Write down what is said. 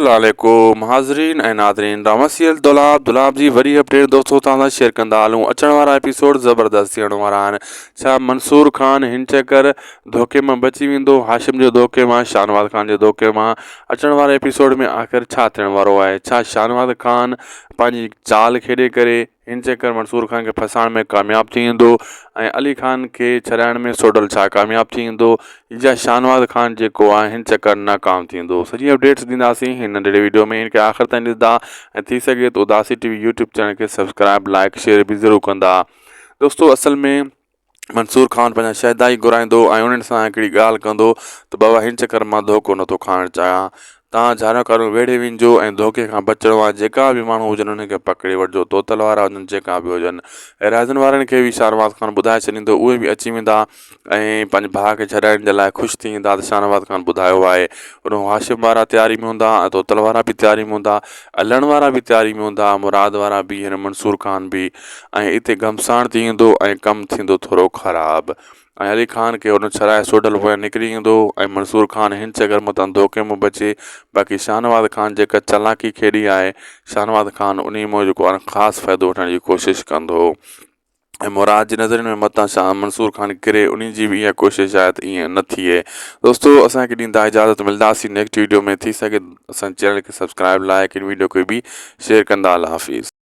अस्सलामुअलैकुम हाज़रीन ऐं नाज़रीन रामसियल दुलाब जी वरी अपडेट दोस्तों तव्हां सां शेयर कंदा हलूं। अचण वारा एपिसोड ज़बरदस्त थियण वारा आहिनि। छा मंसूर खान हिन चकर धोखे मां बची वेंदो, हाशिम जे धोखे मां, शाहनवाज़ खान जे धोखे मां? अचण वारे एपिसोड में आख़िर छा थियण वारो आहे? छा शाहनवाज़ खान पंहिंजी चाल खेॾे करे हिन चकर मंसूर खान खे फसाइण में कामयाबु थी वेंदो ऐं अली खान खे छॾाइण में सोडल छा कामयाबु थी वेंदो, या शाहनवाज़ खान जेको आहे हिन चकर नाकाम थींदो? सॼी अपडेट्स ॾींदासीं हिन नंढिड़े वीडियो में। इनखे आख़िर ताईं ॾिसंदा ऐं थी सघे तो उदासी टीवी यूट्यूब चैनल खे सब्सक्राइब, लाइक, शेयर बि ज़रूरु कंदा। दोस्तों असल में मंसूर खान पंहिंजा शहदाई घुराईंदो ऐं उन्हनि सां हिकिड़ी ॻाल्हि कंदो त बाबा हिन चकर मां धोखो नथो खाइणु चाहियां, तव्हां झारकारू वेड़े वञिजो ऐं धोखे खां बचिणो आहे। जेका बि माण्हू हुजनि उन्हनि खे पकिड़े वठिजो, तोतल वारा हुजनि जेका बि हुजनि। राज़नि वारनि खे बि शाहनवाज़ खान ॿुधाए छॾींदो, उहे बि अची वेंदा ऐं पंहिंजे भाउ खे छॾाइण जे लाइ ख़ुशि थी वेंदा त शाहनवाज़ खान ॿुधायो आहे। उन हाशिम वारा तयारी में हूंदा ऐं तोतल वारा बि तयारी में हूंदा, अलण वारा बि तयारी में हूंदा, मुराद वारा बि, हिन मंसूर खान बि। ऐं हिते घमसाण थी वेंदो ऐं कमु थींदो थोरो ख़राबु ऐं अली खान खे हुन छॾाए सोडल पोयां निकिरी वेंदो ऐं मंसूर खान हिन चकर मथां धोखे में बचे। बाक़ी शाहनवाज़ खान जेका चालाकी खेॾी आहे, शाहनवाज़ खान उन मां जेको आहे ख़ासि फ़ाइदो वठण जी कोशिशि कंदो ऐं मुराद जी नज़रनि में मथां शाह मंसूर खान किरे, उन जी बि इहा कोशिशि आहे त ईअं न थिए। दोस्तों असांखे ॾींदा इजाज़त, मिलंदासीं नेक्स्ट वीडियो में। थी सघे असांजे चैनल खे सब्सक्राइब, लाइक, इन वीडियो खे बि शेयर कंदा। अल्लाह हाफ़िज़।